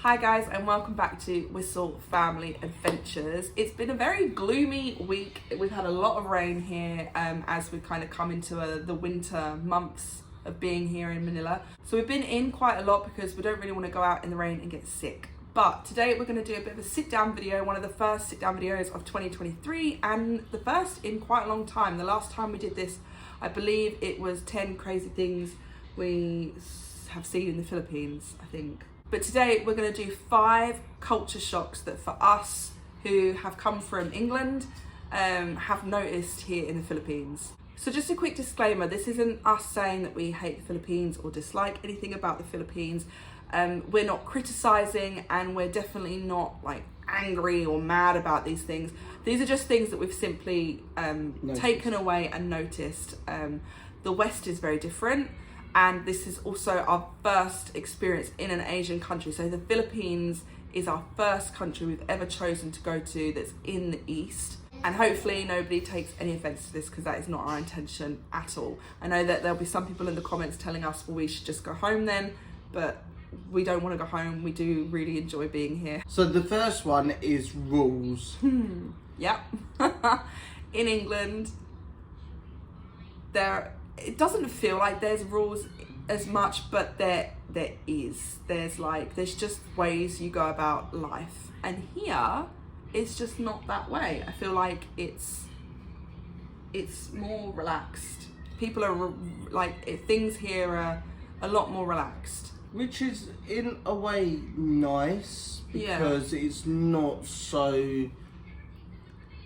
Hi guys, and welcome back to Wistl Family Adventures. It's been a very gloomy week. We've had a lot of rain here as we kind of come into the winter months of being here in Manila. So we've been in quite a lot because we don't really want to go out in the rain and get sick. But today we're going to do a bit of a sit down video, one of the first sit down videos of 2023 and the first in quite a long time. The last time we did this, I believe it was 10 crazy things we have seen in the Philippines, I think. But today we're going to do 5 culture shocks that for us who have come from England have noticed here in the Philippines. So just a quick disclaimer, this isn't us saying that we hate the Philippines or dislike anything about the Philippines. We're not criticizing, and we're definitely not like angry or mad about these things. These are just things that we've simply taken away and noticed. The West is very different. And this is also our first experience in an Asian country. So the Philippines is our first country we've ever chosen to go to that's in the East. And hopefully nobody takes any offense to this because that is not our intention at all. I know that there'll be some people in the comments telling us, well, we should just go home then, but we don't want to go home. We do really enjoy being here. So the first one is rules. Yep. In England, it doesn't feel like there's rules as much, but there is. There's just ways you go about life, and here it's just not that way. I feel like it's more relaxed. People are things here are a lot more relaxed, Which is in a way nice because it's not so,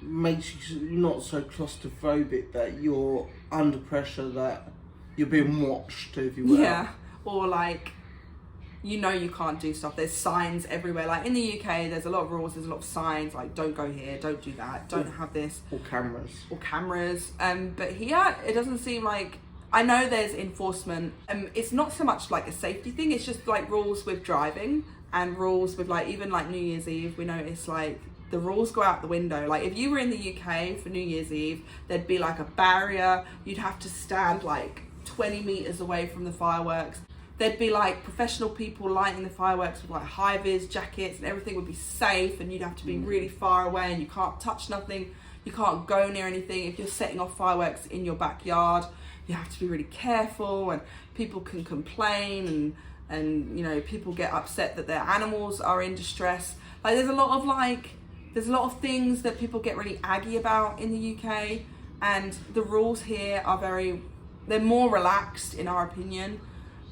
makes you not so claustrophobic that you're under pressure, that you're being watched, if you will. Yeah, or you can't do stuff. There's signs everywhere. Like in the UK, there's a lot of rules, there's a lot of signs, like don't go here, don't do that, don't have this. Or cameras. But here, it doesn't seem like, I know there's enforcement. It's not so much like a safety thing, it's just like rules with driving and rules with even New Year's Eve. We notice the rules go out the window. Like if you were in the UK for New Year's Eve, there'd be a barrier. You'd have to stand 20 meters away from the fireworks. There'd be professional people lighting the fireworks with high-vis jackets, and everything would be safe, and you'd have to be really far away, and you can't touch nothing. You can't go near anything. If you're setting off fireworks in your backyard, you have to be really careful, and people can complain, and people get upset that their animals are in distress. There's a lot of things that people get really aggy about in the UK, and the rules here are they're more relaxed in our opinion.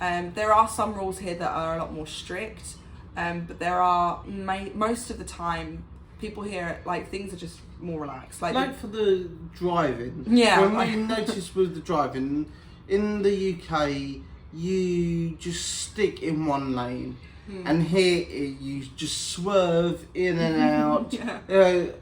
There are some rules here that are a lot more strict, but there are most of the time people here things are just more relaxed. For the driving. Yeah. When we notice with the driving in the UK, you just stick in one lane. And here you just swerve in and out.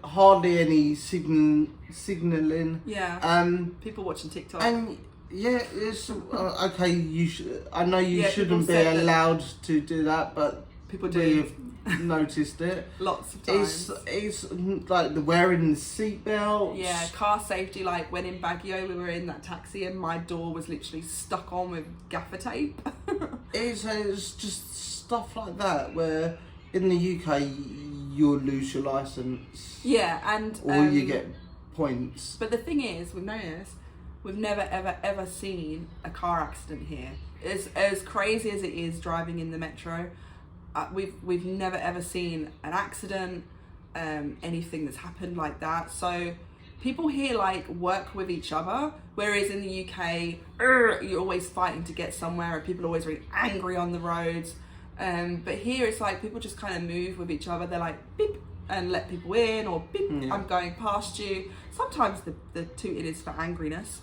Hardly any signalling. Yeah. People watching TikTok. And it's okay. I know you shouldn't be allowed to do that, but people do. We've noticed it Lots of times. It's like the wearing the seatbelt. Yeah, car safety. When in Baguio, we were in that taxi and my door was literally stuck on with gaffer tape. It's just stuff like that where in the UK you'll lose your license. Yeah, and or you get points. But the thing is, we've noticed we've never ever seen a car accident here. As crazy as it is driving in the metro, we've never ever seen an accident, anything that's happened like that. So people here work with each other, whereas in the UK you're always fighting to get somewhere, and people are always really angry on the roads. But here it's people just kind of move with each other. They're beep and let people in, or beep, I'm going past you. Sometimes the tooting is for angriness.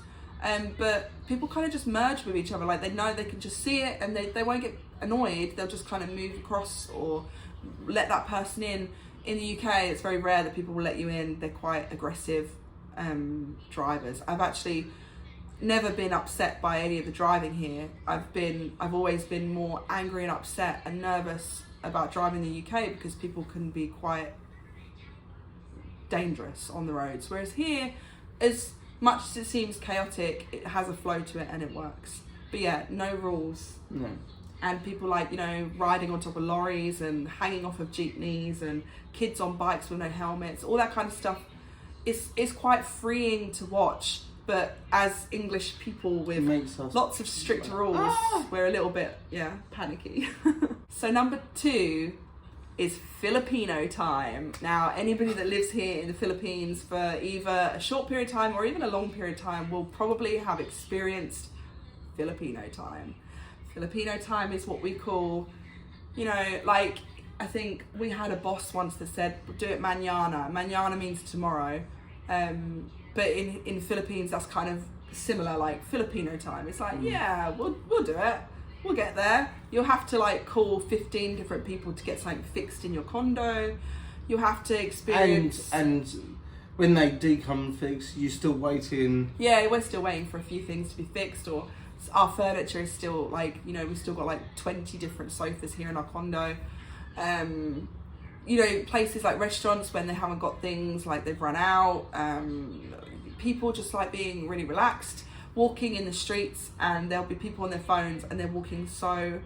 But people kind of just merge with each other. They know they can just see it, and they won't get annoyed. They'll just kind of move across or let that person in. In the UK, it's very rare that people will let you in. They're quite aggressive drivers. I've actually never been upset by any of the driving here. I've always been more angry and upset and nervous about driving in the UK because people can be quite dangerous on the roads. Whereas here, as much as it seems chaotic, it has a flow to it and it works. But yeah, no rules. No. and people like, you know, riding on top of lorries and hanging off of jeepneys and kids on bikes with no helmets, all that kind of stuff is quite freeing to watch. But as English people with lots of strict rules, we're a little bit, panicky. So number 2 is Filipino time. Now, anybody that lives here in the Philippines for either a short period of time or even a long period of time will probably have experienced Filipino time. Filipino time is what we call, you know, like, I think we had a boss once that said, do it mañana. Mañana means tomorrow. But in Philippines, that's kind of similar, like Filipino time. It's like, we'll do it. We'll get there. You'll have to like call 15 different people to get something fixed in your condo. You'll have to experience... And when they do come fixed, you're still waiting. Yeah, we're still waiting for a few things to be fixed, or our furniture is still like, you know, we've still got like 20 different sofas here in our condo. You know, places like restaurants when they haven't got things, like they've run out. People just like being really relaxed, walking in the streets, and there'll be people on their phones and they're walking so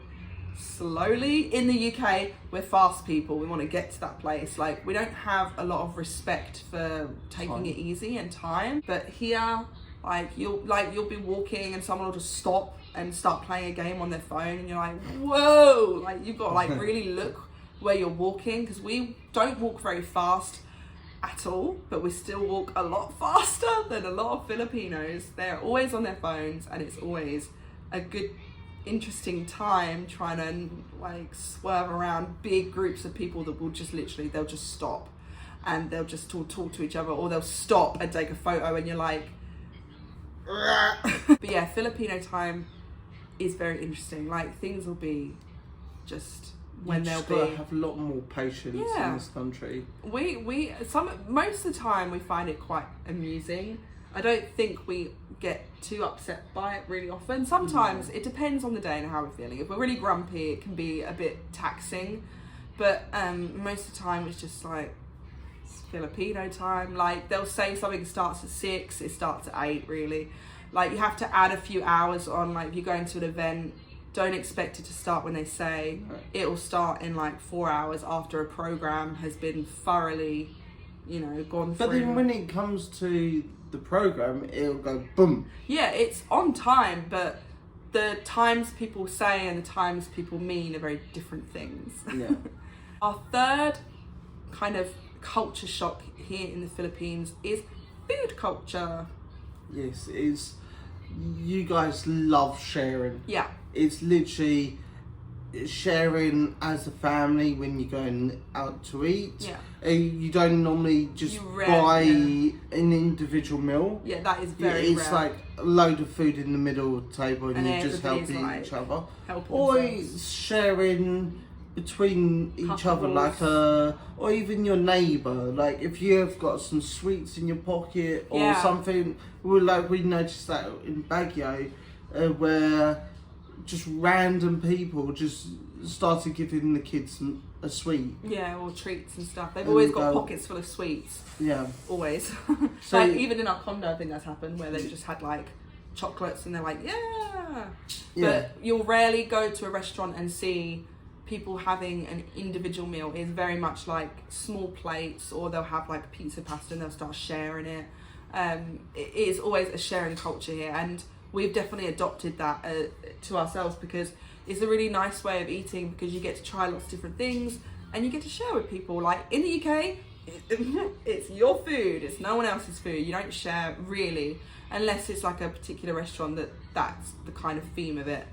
slowly. In the UK, we're fast people. We want to get to that place. Like, we don't have a lot of respect for taking it easy and time. But here, you'll be walking and someone will just stop and start playing a game on their phone, and you're like, whoa! Like, you've got to like really look where you're walking, because we don't walk very fast at all, but we still walk a lot faster than a lot of Filipinos. They're always on their phones, and it's always a good, interesting time trying to like swerve around big groups of people that will just literally, they'll just stop and they'll just talk to each other, or they'll stop and take a photo, and you're like, but yeah, Filipino time is very interesting. Like, things will be just when they'll be, have a lot more patience in this country. Most of the time we find it quite amusing. I don't think we get too upset by it really often. Sometimes it depends on the day and how we're feeling. If we're really grumpy, it can be a bit taxing, but most of the time it's just like, it's Filipino time. Like, they'll say something starts at 6, it starts at 8 really. Like, you have to add a few hours on. Like, if you're going to an event, don't expect it to start when they say. It will start in like 4 hours after a program has been thoroughly, you know, gone through. But then when it comes to the program, it'll go boom. Yeah, it's on time, but the times people say and the times people mean are very different things. Yeah. Our third kind of culture shock here in the Philippines is food culture. Yes, it's, you guys love sharing. Yeah. It's literally sharing as a family when you're going out to eat. Yeah. You don't normally just buy an individual meal. Yeah, that is very It's rare. like a load of food in the middle of the table, and you're just helping like each other. Or Sharing between each other, like or even your neighbour. Like, if you have got some sweets in your pocket or something, we noticed that in Baguio, where just random people just started giving the kids a sweet. Yeah, or treats and stuff. They've always got pockets full of sweets. Yeah. Always. So, like, even in our condo, I think that's happened, where they've just had like chocolates and they're like, yeah. But you'll rarely go to a restaurant and see people having an individual meal. It's very much like small plates, or they'll have like pizza pasta and they'll start sharing it. It is always a sharing culture here, and we've definitely adopted that to ourselves, because it's a really nice way of eating, because you get to try lots of different things and you get to share with people. Like, in the UK, it's your food, it's no one else's food. You don't share really, unless it's like a particular restaurant that's the kind of theme of it.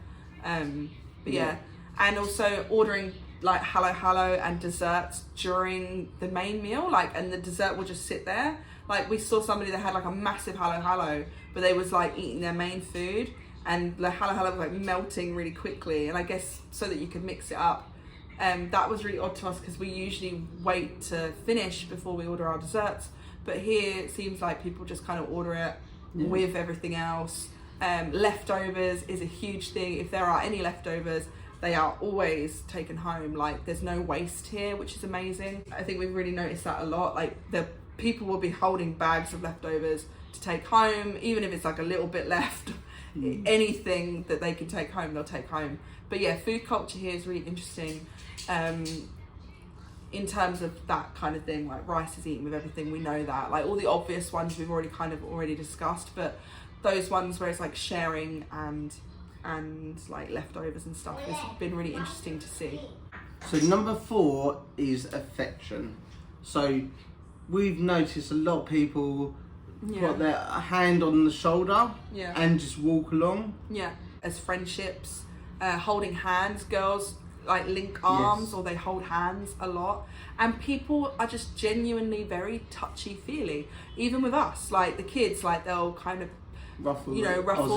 But yeah, and also ordering like halo and desserts during the main meal, like, and the dessert will just sit there. Like, we saw somebody that had like a massive halo, but they was like eating their main food, and the halo was like melting really quickly, and I guess so that you could mix it up. That was really odd to us, because we usually wait to finish before we order our desserts, but here it seems like people just kind of order it with everything else. Leftovers is a huge thing. If there are any leftovers, they are always taken home. Like, there's no waste here, which is amazing. I think we've really noticed that a lot. Like, the people will be holding bags of leftovers to take home, even if it's like a little bit left. anything that they can take home, they'll take home. But yeah, food culture here is really interesting. In terms of that kind of thing, like rice is eaten with everything, we know that. Like all the obvious ones we've already discussed, but those ones where it's like sharing and like leftovers and stuff has been really interesting to see. So number 4 is affection. So we've noticed a lot of people put their hand on the shoulder and just walk along. Yeah, as friendships, holding hands, girls like link arms or they hold hands a lot, and people are just genuinely very touchy-feely. Even with us, like the kids, like they'll kind of ruffle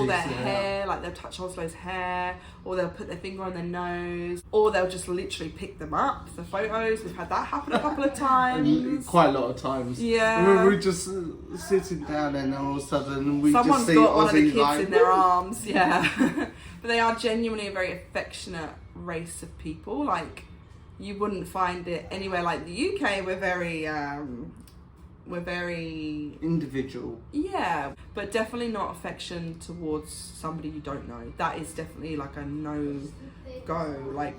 their hair, like they'll touch Oslo's hair, or they'll put their finger on their nose, or they'll just literally pick them up for photos. We've had that happen a couple of times. Quite a lot of times. Yeah. We're just sitting down and all of a sudden someone's just see got one of the Aussie kids in their arms. Yeah. But they are genuinely a very affectionate race of people. Like you wouldn't find it anywhere like the UK. We're very individual. Yeah, but definitely not affection towards somebody you don't know. That is definitely like a no-go. Like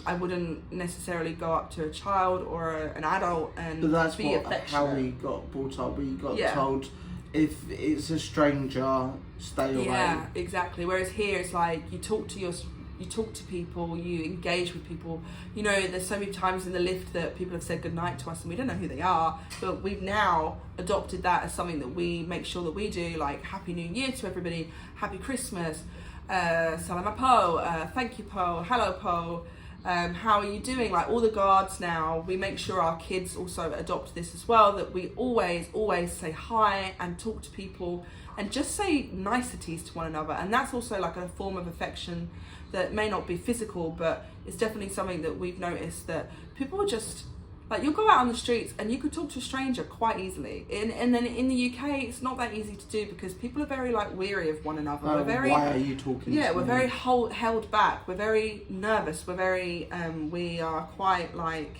I wouldn't necessarily go up to a child or an adult and but that's be affectionate. How we got brought up. We got told if it's a stranger, stay away. Yeah, exactly. Whereas here it's like you talk to people, you engage with people. You know, there's so many times in the lift that people have said goodnight to us and we don't know who they are, but we've now adopted that as something that we make sure that we do, like Happy New Year to everybody, Happy Christmas, Salama Po, thank you Po, hello Po, how are you doing? Like all the guards now, we make sure our kids also adopt this as well, that we always say hi and talk to people and just say niceties to one another. And that's also like a form of affection that may not be physical, but it's definitely something that we've noticed that people are just like, you'll go out on the streets and you could talk to a stranger quite easily. And then in the UK, it's not that easy to do because people are very like weary of one another. We're very, why are you talking to we're me? very held back. We're very nervous. We're very, we are quite like,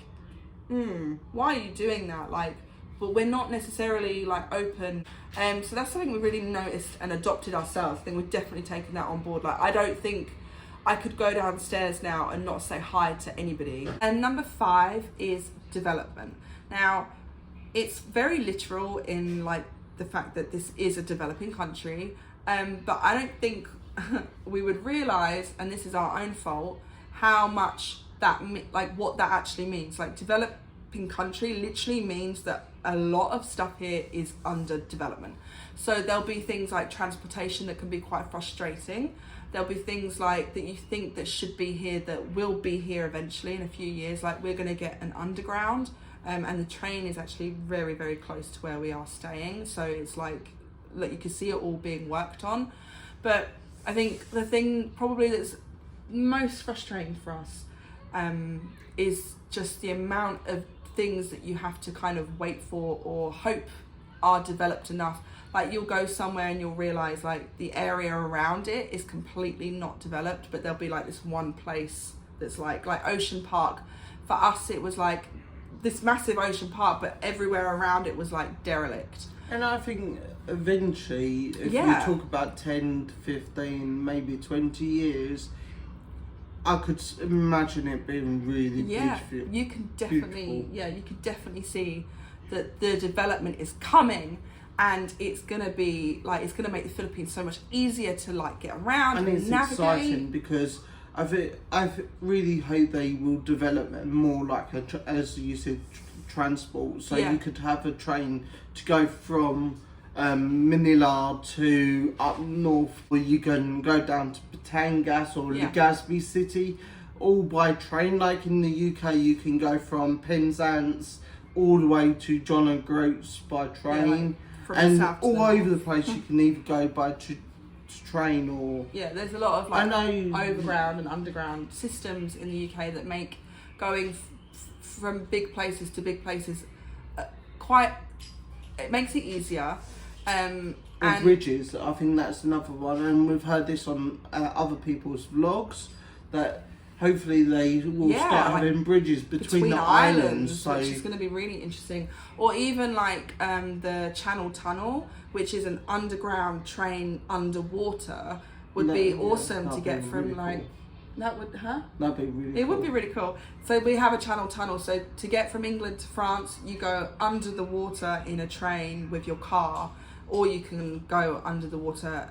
why are you doing that? Like, but we're not necessarily like open. So that's something we really noticed and adopted ourselves. I think we've definitely taken that on board. Like, I don't think I could go downstairs now and not say hi to anybody. And number 5 is development. Now, it's very literal in like the fact that this is a developing country, but I don't think we would realise, and this is our own fault, how much that, like what that actually means. Like developing country literally means that a lot of stuff here is under development. So there'll be things like transportation that can be quite frustrating. There'll be things like that you think that should be here that will be here eventually in a few years. Like we're going to get an underground, and the train is actually very, very close to where we are staying. So it's like you can see it all being worked on. But I think the thing probably that's most frustrating for us is just the amount of things that you have to kind of wait for or hope are developed enough. Like you'll go somewhere and you'll realise like the area around it is completely not developed, but there'll be like this one place that's like Ocean Park. For us it was like this massive ocean park, but everywhere around it was like derelict. And I think eventually, if we talk about 10, 15, maybe 20 years, I could imagine it being really beautiful. You can definitely see that the development is coming. And it's gonna be like, it's gonna make the Philippines so much easier to like get around and it's navigate. Exciting because I really hope they will develop more like as you said, transport. So you could have a train to go from Manila to up north, where you can go down to Batangas or Legazpi City, all by train. Like in the UK, you can go from Penzance all the way to John O'Groats by train. And all over the place you can either go by train or... Yeah, there's a lot of like overground and underground systems in the UK that make going from big places to big places it makes it easier. And bridges, I think that's another one, and we've heard this on other people's vlogs, that hopefully they will start having bridges between the islands, which is going to be really interesting. Or even like the Channel Tunnel, which is an underground train underwater, would be Yeah, awesome to that'd get be from really like, cool. that would, That'd be really It cool. would be really cool. So we have a Channel Tunnel. So to get from England to France, you go under the water in a train with your car, or you can go under the water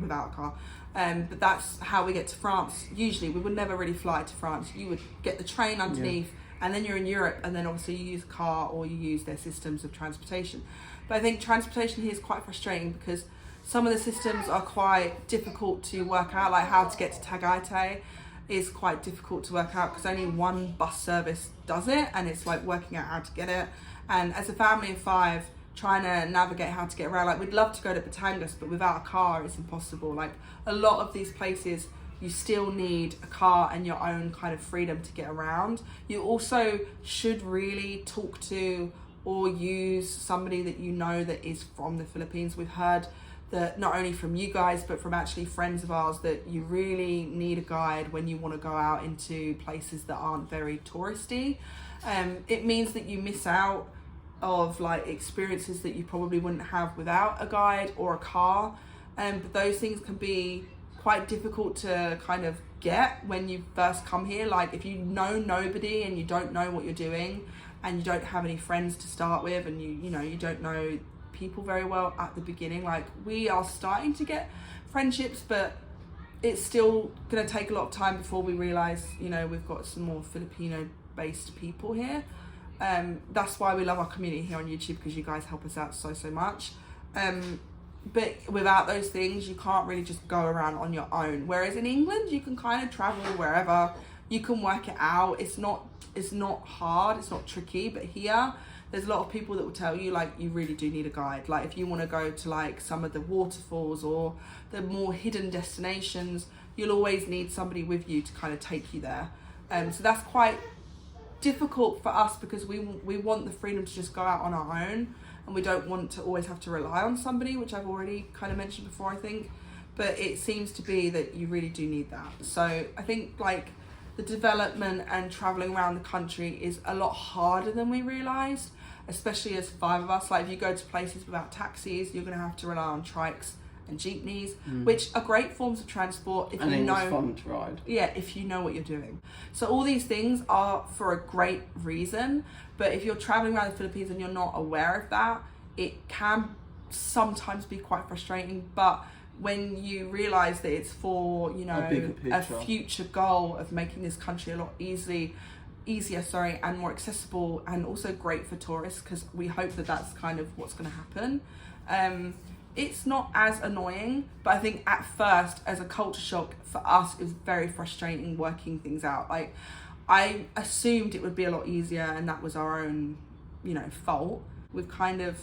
without a car. But that's how we get to France. Usually, we would never really fly to France. You would get the train underneath, and then you're in Europe, and then obviously you use a car or you use their systems of transportation. But I think transportation here is quite frustrating because some of the systems are quite difficult to work out, like how to get to Tagaytay is quite difficult to work out because only one bus service does it, and it's like working out how to get it. And as a family of 5, trying to navigate how to get around, like we'd love to go to Batangas, but without a car it's impossible. Like a lot of these places you still need a car and your own kind of freedom to get around. You also should really talk to or use somebody that you know that is from the Philippines. We've heard that not only from you guys but from actually friends of ours that you really need a guide when you want to go out into places that aren't very touristy. It means that you miss out of like experiences that you probably wouldn't have without a guide or a car, but those things can be quite difficult to kind of get when you first come here. Like if you know nobody and you don't know what you're doing and you don't have any friends to start with, and you know you don't know people very well at the beginning. Like we are starting to get friendships, but it's still going to take a lot of time before we realize, you know, we've got some more Filipino based people here. That's why we love our community here on YouTube, because you guys help us out so much. But without those things, you can't really just go around on your own. Whereas in England, you can kind of travel wherever, you can work it out. It's not hard, it's not tricky. But here, there's a lot of people that will tell you like you really do need a guide. Like if you want to go to like some of the waterfalls or the more hidden destinations, you'll always need somebody with you to kind of take you there. So that's quite difficult for us because we want the freedom to just go out on our own, and we don't want to always have to rely on somebody, which I've already kind of mentioned before, I think. But it seems to be that you really do need that. So I think like the development and traveling around the country is a lot harder than we realized, especially as 5 of us. Like if you go to places without taxis, you're going to have to rely on trikes and jeepneys, which are great forms of transport if you know. It's fun to ride. Yeah, if you know what you're doing. So all these things are for a great reason, but if you're traveling around the Philippines and you're not aware of that, it can sometimes be quite frustrating. But when you realize that it's for, you know, a future goal of making this country a lot easier, and more accessible, and also great for tourists, because we hope that that's kind of what's going to happen. It's not as annoying, but I think at first, as a culture shock for us, it was very frustrating working things out. Like I assumed it would be a lot easier, and that was our own, you know, fault. We've kind of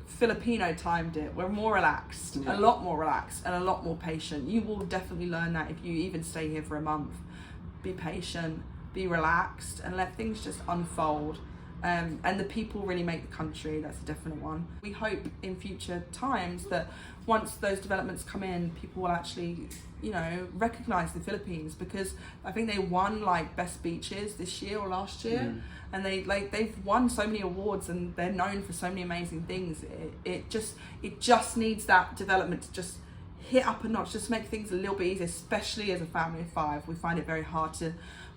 Filipino timed it. We're more relaxed, a lot more relaxed, and a lot more patient. You will definitely learn that if you even stay here for a month. Be patient, be relaxed, and let things just unfold. And the people really make the country. That's a definite one. We hope in future times that once those developments come in, people will actually, you know, recognize the Philippines, because I think they won like best beaches this year or last year, and they've won so many awards, and they're known for so many amazing things. It just needs that development to just hit up a notch, just make things a little bit easier, especially as a family of 5. We find it very hard to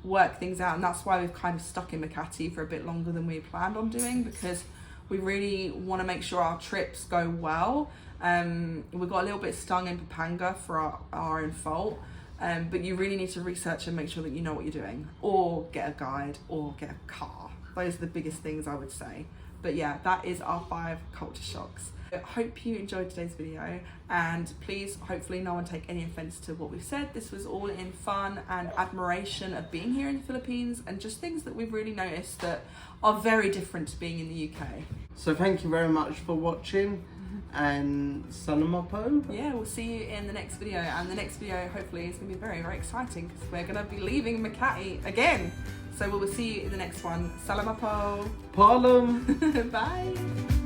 work things out, and that's why we've kind of stuck in Makati for a bit longer than we planned on doing, because we really want to make sure our trips go well. We got a little bit stung in Pampanga for our own fault, but you really need to research and make sure that you know what you're doing, or get a guide, or get a car. Those are the biggest things I would say. But yeah, that is our 5 culture shocks. I hope you enjoyed today's video, and please, hopefully no one take any offense to what we've said. This was all in fun and admiration of being here in the Philippines, and just things that we've really noticed that are very different to being in the UK. So thank you very much for watching, and Salamat po. Yeah, we'll see you in the next video, and the next video hopefully is going to be very, very exciting, because we're going to be leaving Makati again. So we will see you in the next one. Salamat po. Paalam. Bye.